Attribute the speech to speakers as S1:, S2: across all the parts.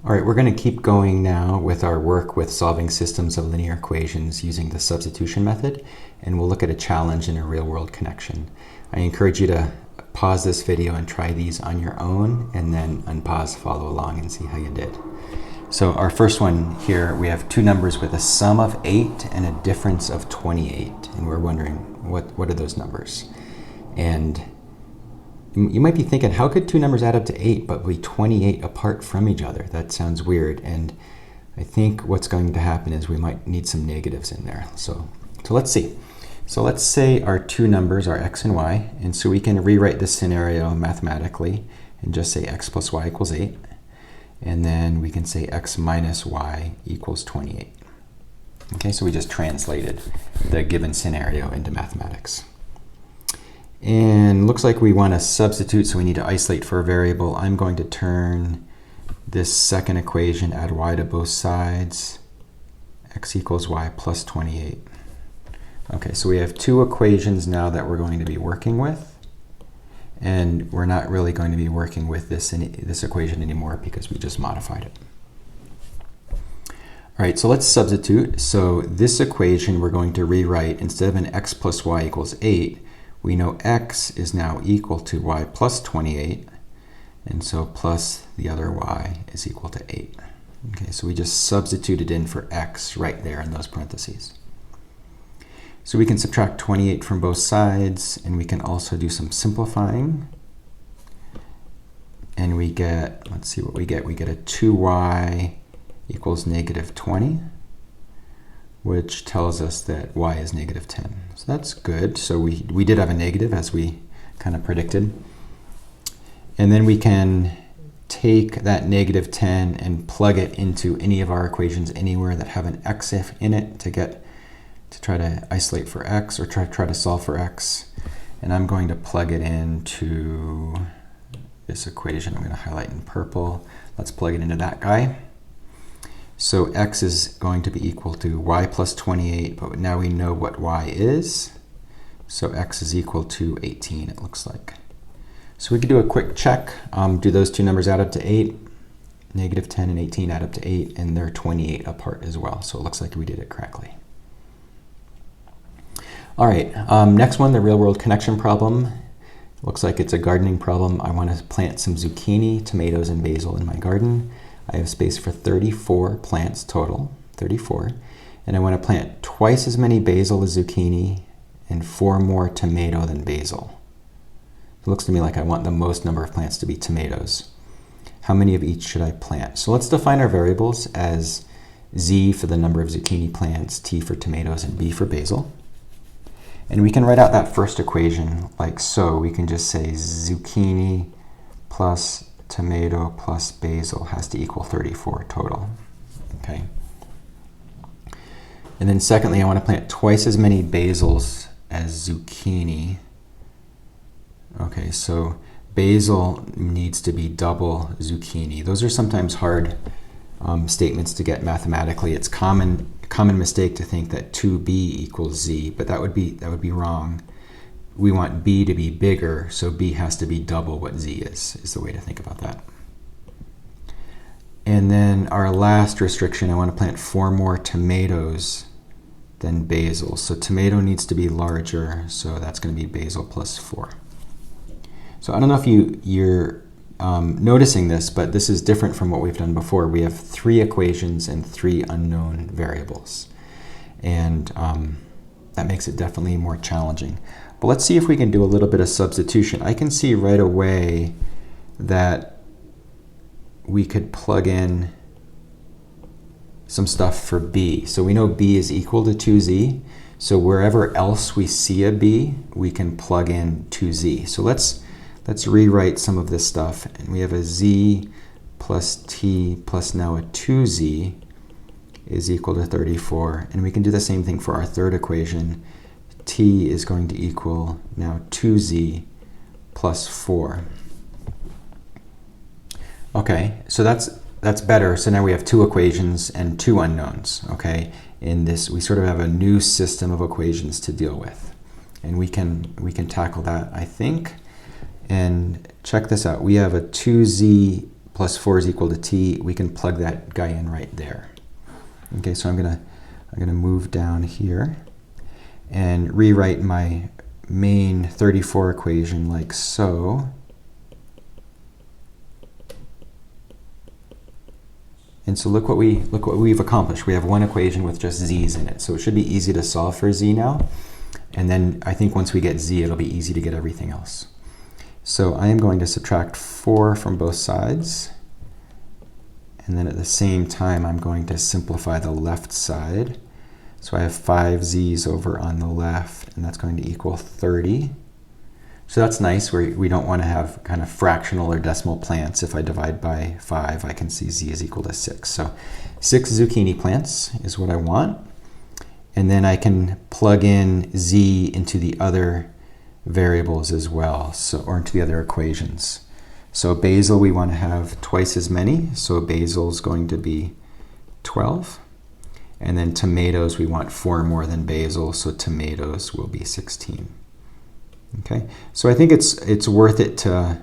S1: All right, we're going to keep going now with our work with solving systems of linear equations using the substitution method, and we'll look at a challenge in a real-world connection. I encourage you to pause this video and try these on your own, and then unpause, follow along, and see how you did. So our first one here, we have two numbers with a sum of 8 and a difference of 28, and we're wondering what are those numbers? And you might be thinking, how could two numbers add up to 8 but be 28 apart from each other? That sounds weird, and I think what's going to happen is we might need some negatives in there. So let's see. So let's say our two numbers are x and y, and so we can rewrite this scenario mathematically and just say x plus y equals 8, and then we can say x minus y equals 28. Okay, so we just translated the given scenario into mathematics. And looks like we want to substitute, so we need to isolate for a variable. I'm going to turn this second equation, add y to both sides, x equals y plus 28. Okay, so we have two equations now that we're going to be working with, and we're not really going to be working with this equation anymore because we just modified it. All right, so let's substitute. So this equation we're going to rewrite, instead of an x plus y equals 8, we know x is now equal to y plus 28, and so plus the other y is equal to 8. Okay, so we just substituted in for x right there in those parentheses. So we can subtract 28 from both sides, and we can also do some simplifying. And we get, let's see what we get. We get a 2y equals negative 20. Which tells us that y is negative 10. So that's good. So we did have a negative, as we kind of predicted. And then we can take that negative 10 and plug it into any of our equations anywhere that have an x in it to try to isolate for x, or try to solve for x. And I'm going to plug it into this equation. I'm going to highlight in purple. Let's plug it into that guy. So x is going to be equal to y plus 28, but now we know what y is. So x is equal to 18, it looks like. So we could do a quick check. Do those two numbers add up to 8? Negative 10 and 18 add up to 8, and they're 28 apart as well. So it looks like we did it correctly. All right, next one, the real-world connection problem. Looks like it's a gardening problem. I want to plant some zucchini, tomatoes, and basil in my garden. I have space for 34 plants total, 34. And I want to plant twice as many basil as zucchini and 4 more tomato than basil. It looks to me like I want the most number of plants to be tomatoes. How many of each should I plant? So let's define our variables as z for the number of zucchini plants, t for tomatoes, and b for basil. And we can write out that first equation like so. We can just say zucchini plus tomato plus basil has to equal 34 total. Okay. And then secondly, I want to plant twice as many basils as zucchini. Okay, so basil needs to be double zucchini. Those are sometimes hard statements to get mathematically. It's common mistake to think that 2b equals z, but that would be wrong. We want b to be bigger, so b has to be double what z is the way to think about that. And then our last restriction, I want to plant 4 more tomatoes than basil. So tomato needs to be larger, so that's going to be basil plus 4. So I don't know if you're noticing this, but this is different from what we've done before. We have 3 equations and 3 unknown variables. And that makes it definitely more challenging. But let's see if we can do a little bit of substitution. I can see right away that we could plug in some stuff for b. So we know b is equal to 2z. So wherever else we see a b, we can plug in 2z. So let's rewrite some of this stuff. And we have a z plus t plus now a 2z is equal to 34. And we can do the same thing for our third equation. T is going to equal now 2z plus 4. Okay, so that's better. So now we have 2 equations and 2 unknowns. Okay, in this we sort of have a new system of equations to deal with, and we can tackle that, I think. And check this out. We have a 2z plus 4 is equal to t, we can plug that guy in right there. Okay, so I'm gonna move down here and rewrite my main 34 equation like so. And so look what we've accomplished. We have one equation with just z's in it. So it should be easy to solve for z now. And then I think once we get z, it'll be easy to get everything else. So I am going to subtract 4 from both sides. And then at the same time, I'm going to simplify the left side. So I have 5z's over on the left, and that's going to equal 30. So that's nice. We don't want to have kind of fractional or decimal plants. If I divide by 5, I can see z is equal to 6. So 6 zucchini plants is what I want. And then I can plug in z into the other variables as well, or into the other equations. So basil, we want to have twice as many. So basil is going to be 12. And then tomatoes, we want 4 more than basil, so tomatoes will be 16. Okay, so I think it's worth it to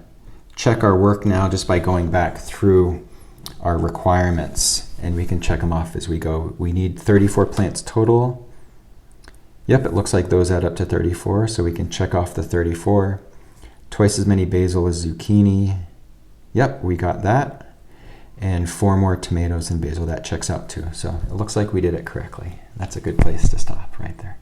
S1: check our work now just by going back through our requirements, and we can check them off as we go. We need 34 plants total. Yep, it looks like those add up to 34, so we can check off the 34. Twice as many basil as zucchini. Yep, we got that. And 4 more tomatoes than basil, that checks out too. So it looks like we did it correctly. That's a good place to stop right there.